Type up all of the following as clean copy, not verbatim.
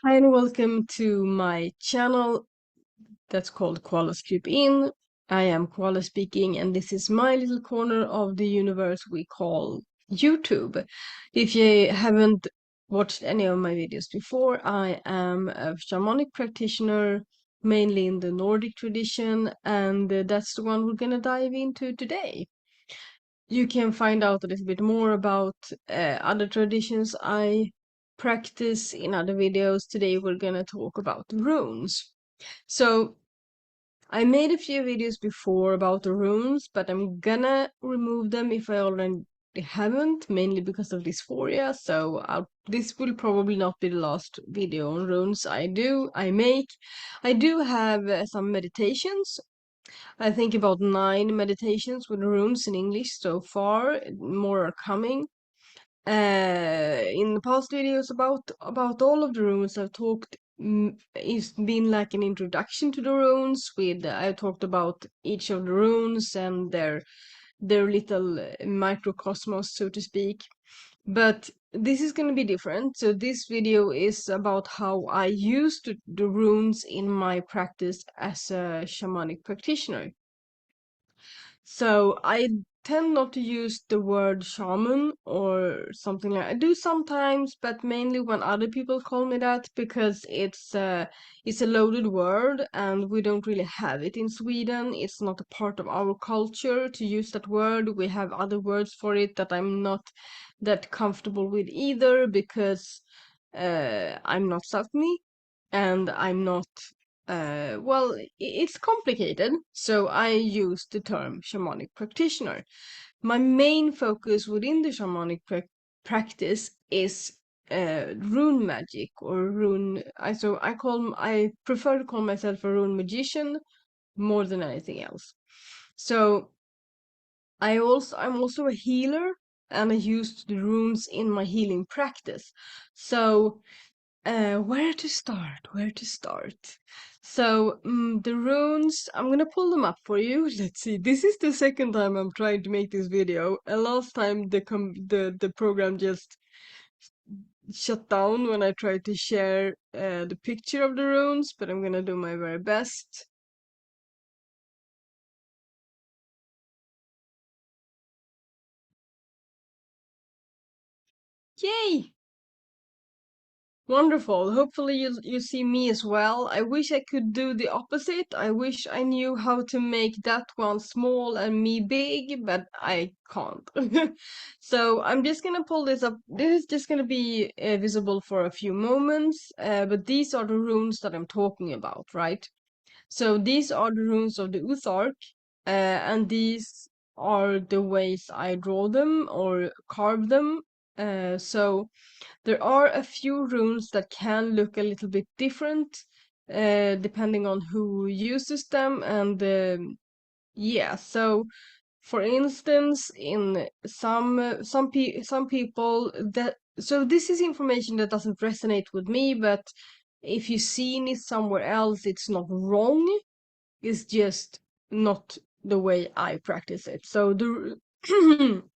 Hi and welcome to my channel that's called Koala Scoop In. I am Koala speaking, and this is my little corner of the universe we call YouTube. If you haven't watched any of my videos before, I am a shamanic practitioner, mainly in the Nordic tradition, and that's the one we're gonna dive into today. You can find out a little bit more about other traditions I practice in other videos. Today we're gonna talk about the runes. So I made a few videos before about the runes, but I'm gonna remove them if I already haven't, mainly because of dysphoria. So this will probably not be the last video on runes I make. I do have some meditations. I think about 9 meditations with runes in English so far. More are coming. In the past videos about all of the runes I've talked, it's been like an introduction to the runes. I talked about each of the runes and their little microcosmos, so to speak. But this is going to be different. So this video is about how I use the runes in my practice as a shamanic practitioner. So I tend not to use the word shaman or something like I do sometimes, but mainly when other people call me that because it's a loaded word and we don't really have it in Sweden. It's not a part of our culture to use that word. We have other words for it that I'm not that comfortable with either because I'm not Sapmi and I'm not well, it's complicated, so I use the term shamanic practitioner. My main focus within the shamanic practice is rune magic or rune. I prefer to call myself a rune magician more than anything else. So I'm also a healer, and I use the runes in my healing practice. So where to start? Where to start? So, the runes, I'm gonna pull them up for you. Let's see. This is the second time I'm trying to make this video. And last time the program just shut down when I tried to share the picture of the runes, but I'm gonna do my very best. Yay! Wonderful. Hopefully you see me as well. I wish I could do the opposite. I wish I knew how to make that one small and me big, but I can't. So I'm just gonna pull this up. This is just gonna be visible for a few moments, but these are the runes that I'm talking about, right? So these are the runes of the Uthark, and these are the ways I draw them or carve them. So there are a few runes that can look a little bit different, depending on who uses them, and yeah. So, for instance, in some people that so this is information that doesn't resonate with me, but if you've seen it somewhere else, it's not wrong. It's just not the way I practice it. So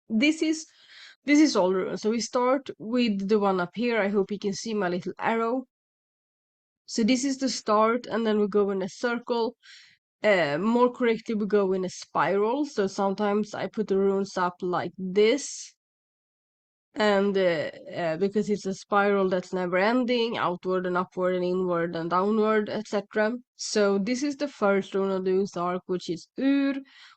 this is this is all runes. So we start with the one up here. I hope you can see my little arrow. So this is the start, and then we go in a circle. More correctly, we go in a spiral. So sometimes I put the runes up like this, and because it's a spiral that's never ending, outward and upward and inward and downward, etc. So this is the first rune of the Uthark, which is Ur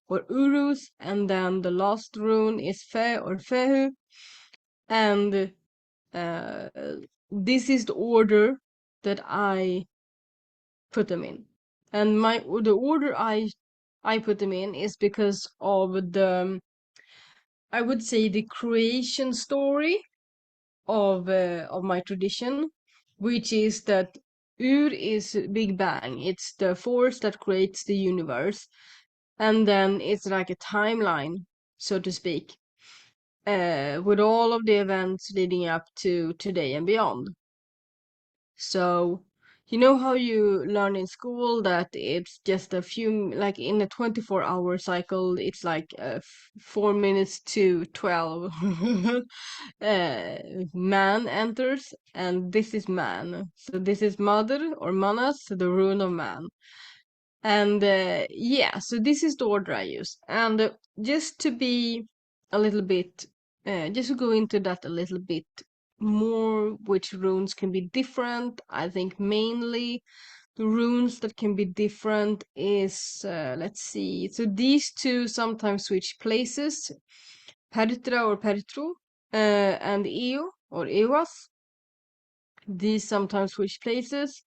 or Urus, and then the last rune is Fe or Fehu, and uh, this is the order that I put them in. And the order I put them in is because of the I would say the creation story of my tradition, which is that Ur is Big Bang. It's the force that creates the universe, and then it's like a timeline, so to speak, with all of the events leading up to today and beyond. So You know how you learn in school that it's just a few, like in a 24-hour cycle, it's like 4 minutes to 12 man enters, and this is man. So this is mother or manas, the rune of man. And yeah, so this is the order I use. And just to be a little bit, just to go into that a little bit more, which runes can be different, I think mainly the runes that can be different is, let's see, so these two sometimes switch places, Peritra or Pertru, and Eo or Ewas. These sometimes switch places.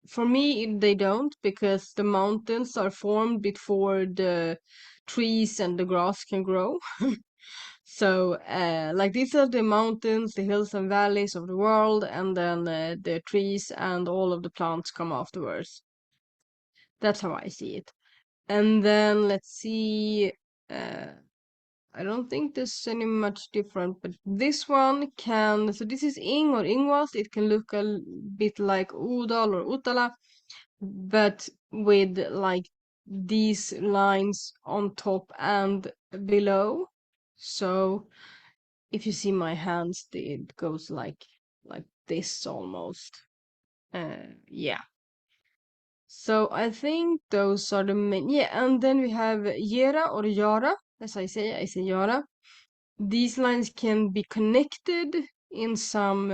For me, they don't, because the mountains are formed before the trees and the grass can grow. So, like these are the mountains, the hills and valleys of the world, and then the trees and all of the plants come afterwards. That's how I see it. And then let's see. Uh, I don't think there's any much different, but this one can. So this is Ing or Ingwas. It can look bit like Udal or Utala, but with like these lines on top and below. So if you see my hands, it goes like this almost. Yeah. So I think those are the main. Yeah, and then we have Yera or Yara, as I say Yara. These lines can be connected in some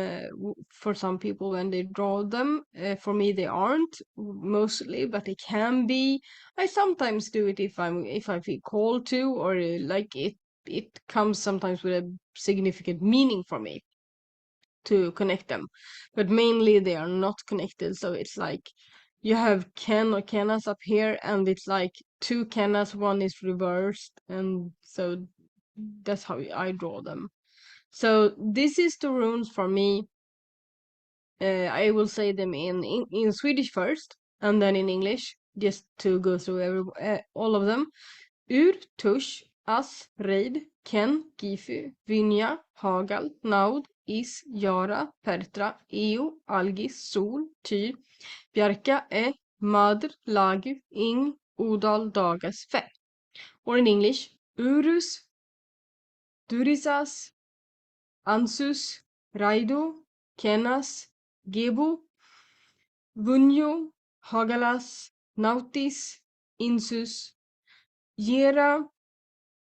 for some people when they draw them. For me, they aren't mostly, but they can be. I sometimes do it if I feel called to, or like it comes sometimes with a significant meaning for me to connect them, but mainly they are not connected. So it's like you have Ken or Kenas up here, and it's like two Kenas, one is reversed, and so that's how I draw them. So this is the runes for me. I will say them in Swedish first, and then in English, just to go through all of them. Ur, Tush, As, Reid, Ken, Gifu, Vinja, Hagal, Naud, Is, Yara, Pertra, Eo, Algis, Sol, Tyr, Bjarka, Madr, Lagu, Ing, Odal, Dagas, Fe. Or in English, Urus, Durisas, Ansus, Raido, Kenas, Gebo, Vunjo, Hagalas, Nautis, Insus, Yera,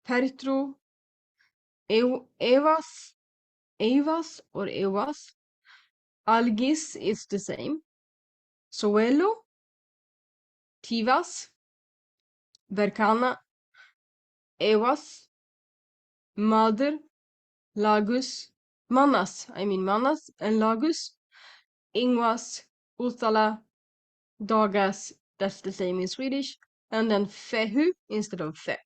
Pertro, Evas, Evas or Evas. Algis is the same. Soelo, Tivas, Berkana, Evas, Mother, Lagus, Manas, and Lagus, Ingwas, Utala, Dagas, that's the same in Swedish, and then Fehu instead of Fe.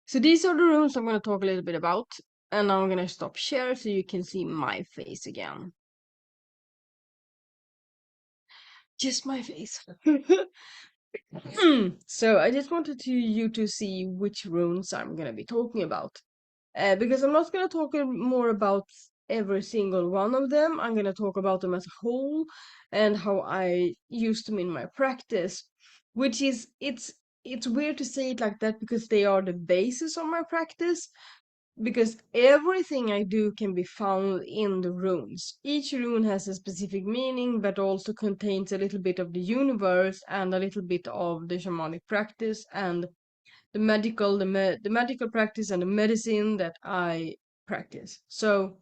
So these are the runes I'm going to talk a little bit about, and now I'm going to stop share so you can see my face again. Just my face. So I just wanted you to see which runes I'm going to be talking about. Because I'm not going to talk more about every single one of them. I'm going to talk about them as a whole and how I use them in my practice, which is it's weird to say it like that because they are the basis of my practice, because everything I do can be found in the runes. Each rune has a specific meaning, but also contains a little bit of the universe and a little bit of the shamanic practice and the magical practice and the medicine that I practice. So,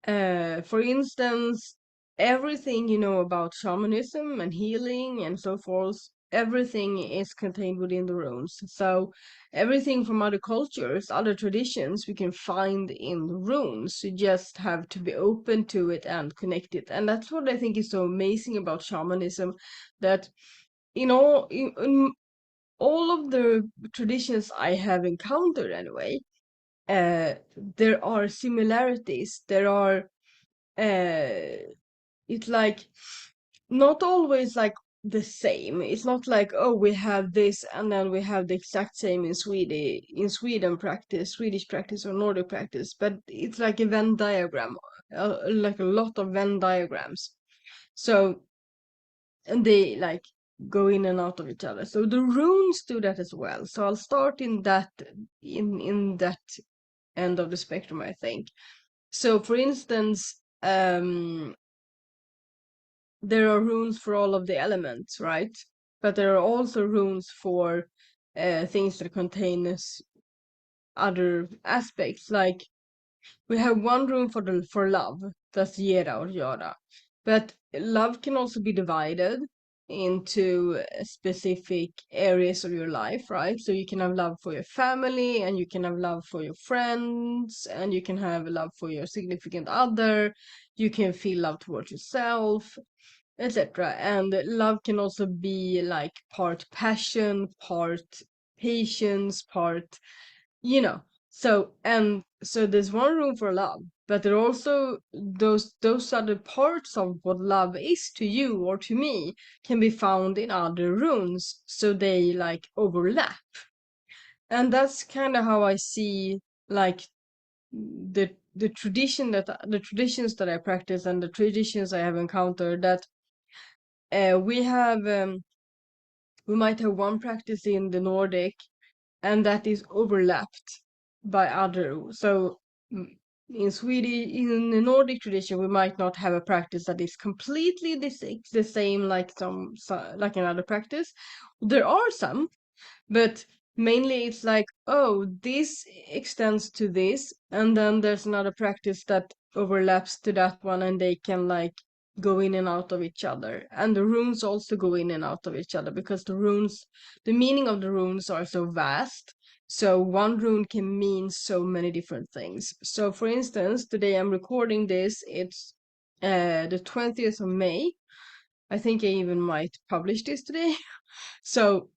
for instance, everything you know about shamanism and healing and so forth, everything is contained within the runes. So, everything from other cultures, other traditions, we can find in the runes. You just have to be open to it and connect it. And that's what I think is so amazing about shamanism, that in all of the traditions I have encountered anyway, there are similarities. There are, it's like not always like the same. It's not like, oh, we have this and then we have the exact same in Swedish practice or Nordic practice, but it's like a Venn diagram, like a lot of Venn diagrams. So, and they like go in and out of each other. So the runes do that as well. So I'll start in that end of the spectrum, I think. So for instance, there are runes for all of the elements, right? But there are also runes for things that contain other aspects. Like we have one rune for love, that's Gera or Yara. But love can also be divided into specific areas of your life, right? So you can have love for your family, and you can have love for your friends, and you can have love for your significant other. You can feel love towards yourself, etc. And love can also be like part passion, part patience, part, you know. So, and so there's one room for love, but there are also those other parts of what love is to you or to me can be found in other runes, so they like overlap. And that's kind of how I see like the traditions that I practice and the traditions I have encountered, that we have we might have one practice in the Nordic, and that is overlapped by other. So mm, in Sweden, in the Nordic tradition, we might not have a practice that is completely the same like like another practice. There are some, but mainly it's like, oh, this extends to this, and then there's another practice that overlaps to that one, and they can like go in and out of each other. And the runes also go in and out of each other, because the meaning of the runes are so vast. So one rune can mean so many different things. So for instance, today I'm recording this, it's the 20th of May. I think I even might publish this today. So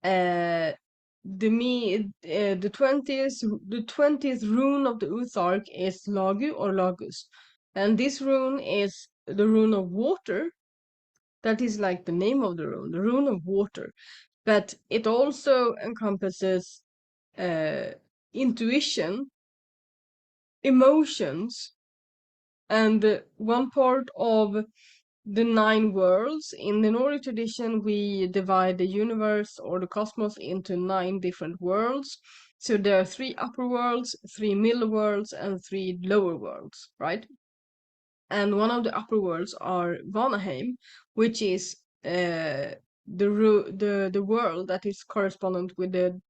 uh, the 20th rune of the Uthark is Lagu or Lagus. And this rune is the rune of water. That is like the name of the rune of water. But it also encompasses uh, intuition, emotions, and one part of the nine worlds. In the Nordic tradition, we divide the universe or the cosmos into nine different worlds. So there are three upper worlds, three middle worlds, and three lower worlds, right? And one of the upper worlds are Vanaheim, which is the world that is correspondent with the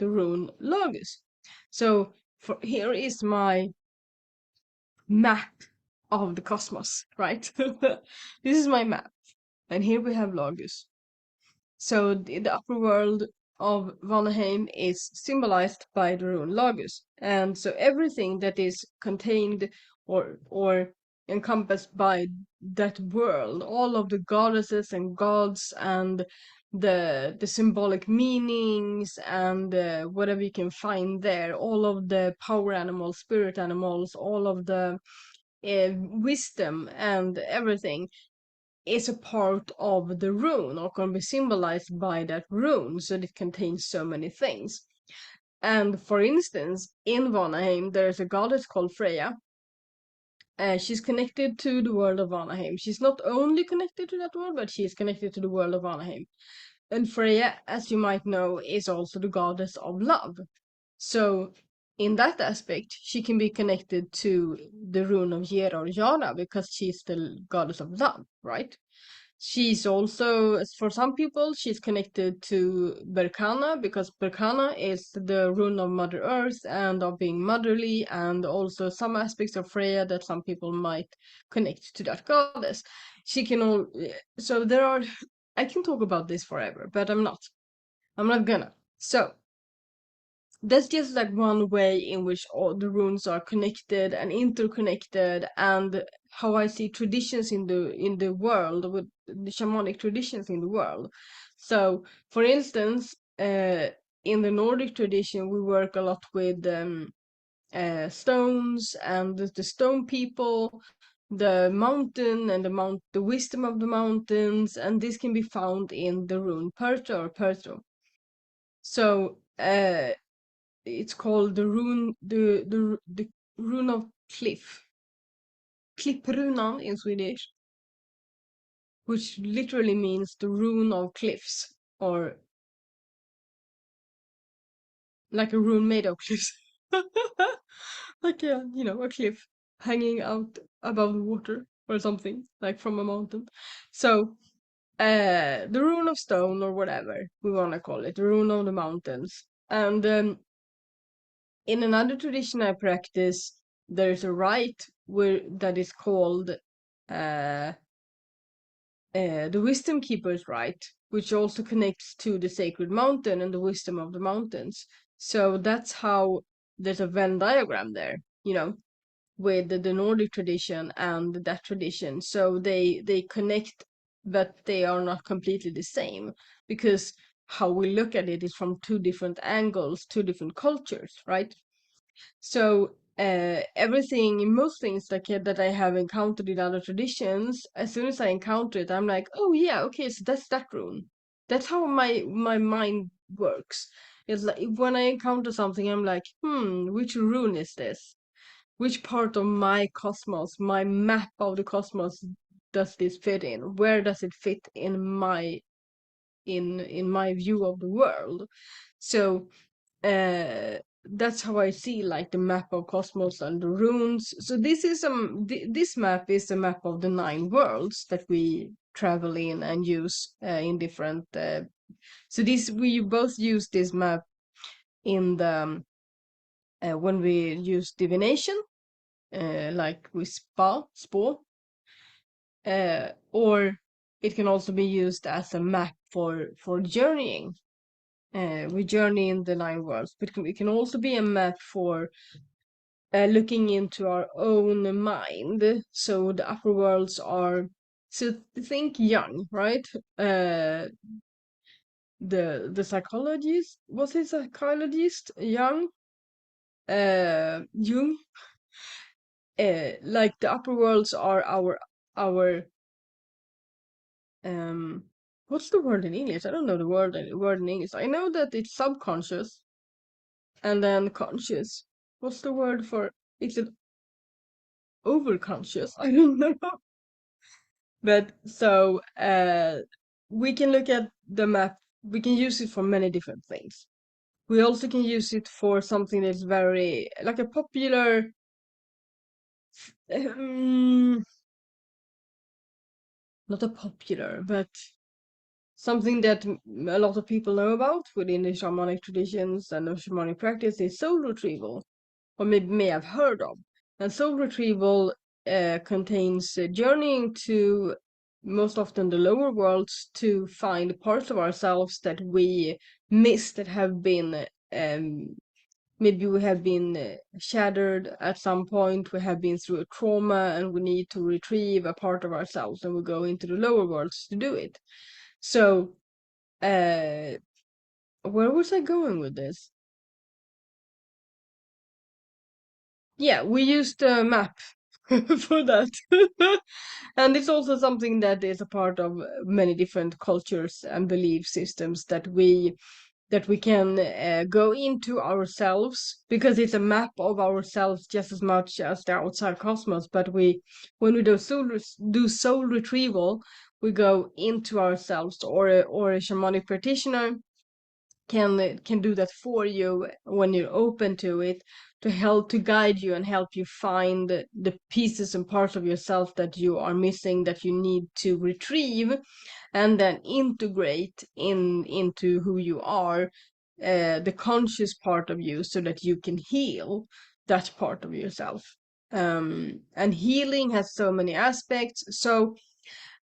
rune Logos. So here is my map of the cosmos, right? This is my map. And here we have Logos. So the upper world of Vanaheim is symbolized by the rune Logos. And so everything that is contained or encompassed by that world, all of the goddesses and gods and the symbolic meanings and whatever you can find there, all of the power animals, spirit animals, all of the wisdom and everything is a part of the rune or can be symbolized by that rune, so it contains so many things. And for instance, in Vanaheim, there's a goddess called Freya. She's connected to the world of Vanaheim. She's not only connected to that world, but she's connected to the world of Vanaheim. And Freya, as you might know, is also the goddess of love. So, in that aspect, she can be connected to the rune of Gera or Jana because she's the goddess of love, right? She's also, for some people, she's connected to Berkana because Berkana is the rune of Mother Earth and of being motherly, and also some aspects of Freya that some people might connect to that goddess. She can all, so there are, I can talk about this forever, but I'm not. I'm not gonna. So, that's just like one way in which all the runes are connected and interconnected, and how I see traditions in the world, with the shamanic traditions in the world. So for instance, in the Nordic tradition we work a lot with stones and the stone people, the mountain and the wisdom of the mountains, and this can be found in the rune Pertra or Pertro. So it's called the rune of cliff, klipprunan in Swedish. which literally means the rune of cliffs, or like a rune made of cliffs. Like a cliff hanging out above the water or something, like from a mountain. So, the rune of stone, or whatever we want to call it, the rune of the mountains. And in another tradition I practice, there's a rite where that is called uh, the wisdom keeper's rite, which also connects to the sacred mountain and the wisdom of the mountains. So that's how there's a Venn diagram there, with the Nordic tradition and that tradition. So they connect, but they are not completely the same, because how we look at it is from two different angles, two different cultures, right? So most things that I have encountered in other traditions, as soon as I encounter it, I'm like, oh yeah, okay, so that's that rune. That's how my mind works. It's like when I encounter something, I'm like, which rune is this? Which part of my cosmos, my map of the cosmos, does this fit in? Where does it fit in my view of the world? So uh that's how I see like the map of cosmos and the runes. So this map is a map of the nine worlds that we travel in and use in different so this we both use this map in the when we use divination, like with spore, or it can also be used as a map for journeying. We journey in the nine worlds, but it can also be a map for looking into our own mind. So the upper worlds are, so think young, right? The psychologist, was he psychologist? Young, Jung. Like the upper worlds are our um. What's the word in English? I don't know the word in English. I know that it's subconscious and then conscious. What's the word for? Is it overconscious? I don't know. But so we can look at the map. We can use it for many different things. We also can use it for something that's very like a popular, um, not a popular, but something that a lot of people know about within the shamanic traditions and the shamanic practice is soul retrieval, or maybe may have heard of. And soul retrieval contains journeying to most often the lower worlds to find parts of ourselves that we miss, that have been maybe we have been shattered at some point, we have been through a trauma and we need to retrieve a part of ourselves, and we go into the lower worlds to do it. So uh where was I going with this? Yeah, we used a map for that. And it's also something that is a part of many different cultures and belief systems that we can go into ourselves, because it's a map of ourselves just as much as the outside cosmos. But when we do soul retrieval, we go into ourselves, or a shamanic practitioner can do that for you when you're open to it, to help to guide you and help you find the pieces and parts of yourself that you are missing, that you need to retrieve and then integrate into who you are, the conscious part of you, so that you can heal that part of yourself. And healing has so many aspects. So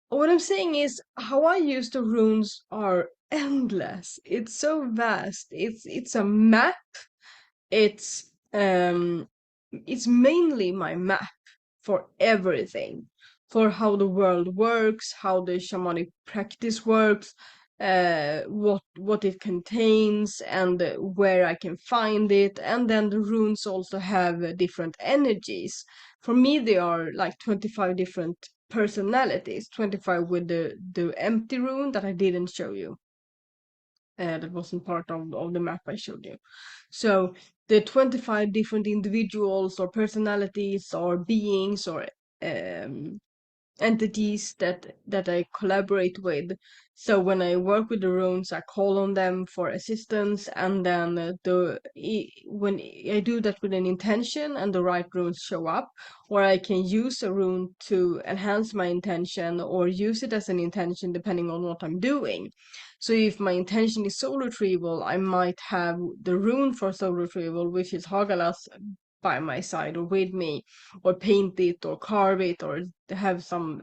what I'm saying is, how I use the runes are endless. It's so vast. It's a map. It's um it's mainly my map for everything, for how the world works, how the shamanic practice works, what it contains, and where I can find it. And then the runes also have different energies. For me, they are like 25 different personalities, 25 with the empty rune that I didn't show you. That wasn't part of the map I showed you. So the 25 different individuals or personalities or beings or um, entities that I collaborate with. So when I work with the runes, I call on them for assistance, and then when I do that with an intention and the right runes show up, or I can use a rune to enhance my intention or use it as an intention depending on what I'm doing. So if my intention is soul retrieval, I might have the rune for soul retrieval, which is Hagalas, by my side or with me, or paint it or carve it or have some,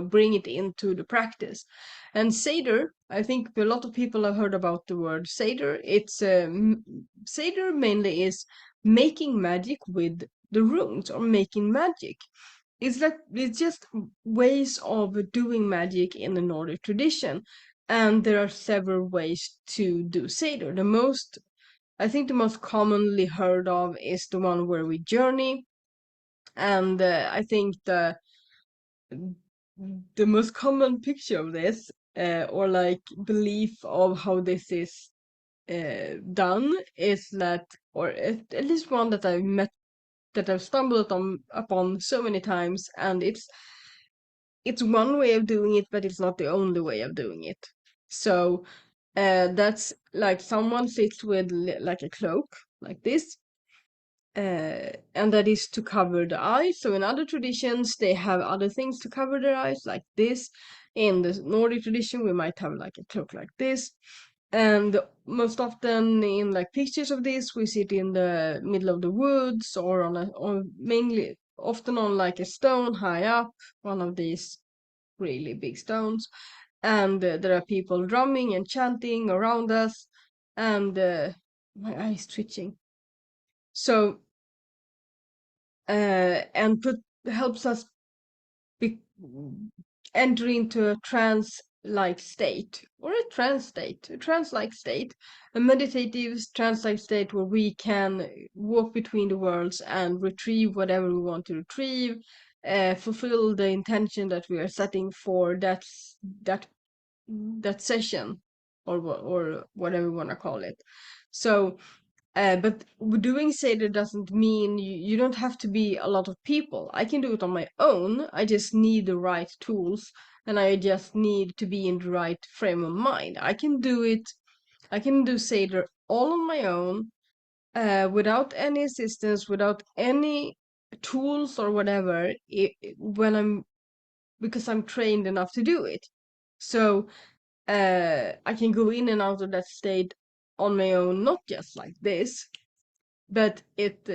bring it into the practice. And Seder, I think a lot of people have heard about the word Seder. Seder mainly is making magic with the runes or making magic. It's just ways of doing magic in the Nordic tradition. And there are several ways to do Seder. I think the most commonly heard of is the one where we journey, and I think the most common picture of this, or like belief of how this is done, is that, or at least one that I've stumbled upon so many times, and it's one way of doing it, but it's not the only way of doing it. So that's like someone sits with like a cloak like this, and that is to cover the eyes. So in other traditions, they have other things to cover their eyes, like this. In the Nordic tradition, we might have like a cloak like this. And most often in like pictures of this, we see it in the middle of the woods or or mainly often on like a stone high up, one of these really big stones. And there are people drumming and chanting around us, and my eye is twitching. So and helps us be, enter into a trance-like state, or a trance-like state, a meditative trance-like state where we can walk between the worlds and retrieve whatever we want to retrieve, fulfill the intention that we are setting for that that session, or whatever we want to call it. So but doing Seder doesn't mean you don't have to be a lot of people. I can do it on my own. I just need the right tools, and I just need to be in the right frame of mind. I can do Seder all on my own, without any assistance, without any tools or whatever, because I'm trained enough to do it. So I can go in and out of that state on my own, not just like this, but it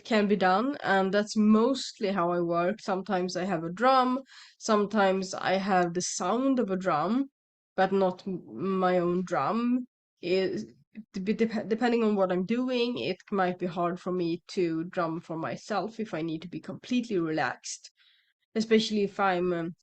can be done, and that's mostly how I work. Sometimes I have a drum, sometimes I have the sound of a drum, but not my own drum. Is Depending on what I'm doing, it might be hard for me to drum for myself if I need to be completely relaxed, especially if I'm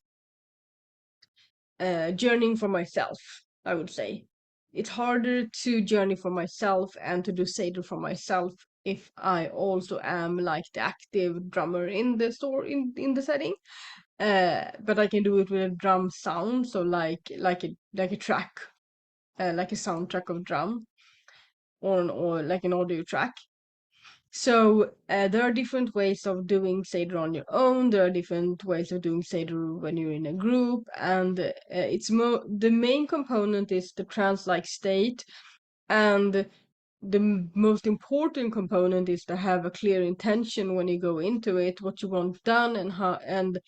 journeying for myself, I would say. It's harder to journey for myself and to do Seder for myself if I also am like the active drummer in the store in the setting. But I can do it with a drum sound, so like a track, like a soundtrack of drum, or like an audio track. So there are different ways of doing Seder on your own. There are different ways of doing Seder when you're in a group, and the main component is the trance-like state, and the most important component is to have a clear intention when you go into it, what you want done, and how, and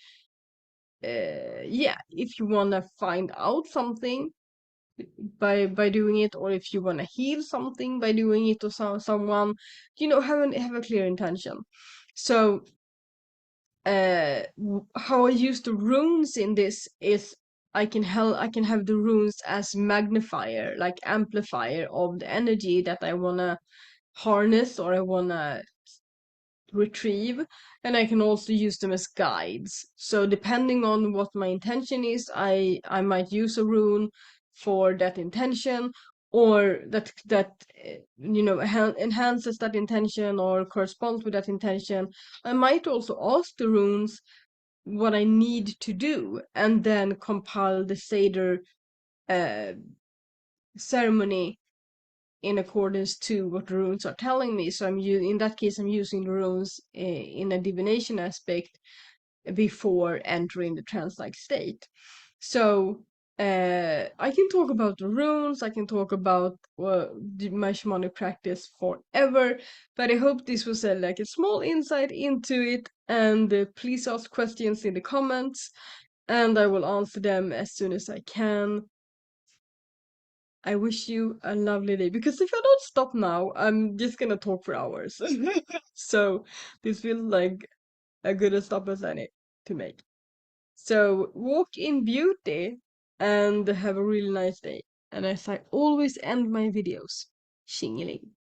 yeah, if you want to find out something by doing it, or if you want to heal something by doing it, or someone, have a clear intention. So how I use the runes in this is I can have the runes as magnifier, like amplifier of the energy that I want to harness or I want to retrieve, and I can also use them as guides. So depending on what my intention is, I might use a rune for that intention, or that enhances that intention or corresponds with that intention. I might also ask the runes what I need to do, and then compile the Seder uh, ceremony in accordance to what the runes are telling me. So in that case, I'm using the runes in a divination aspect before entering the trance-like state. So I can talk about the runes, I can talk about my shamanic practice forever, but I hope this was like a small insight into it. And please ask questions in the comments, and I will answer them as soon as I can. I wish you a lovely day, because if I don't stop now, I'm just gonna talk for hours. So this feels like a good stop as any to make. So walk in beauty and have a really nice day. And as I always end my videos, shingling.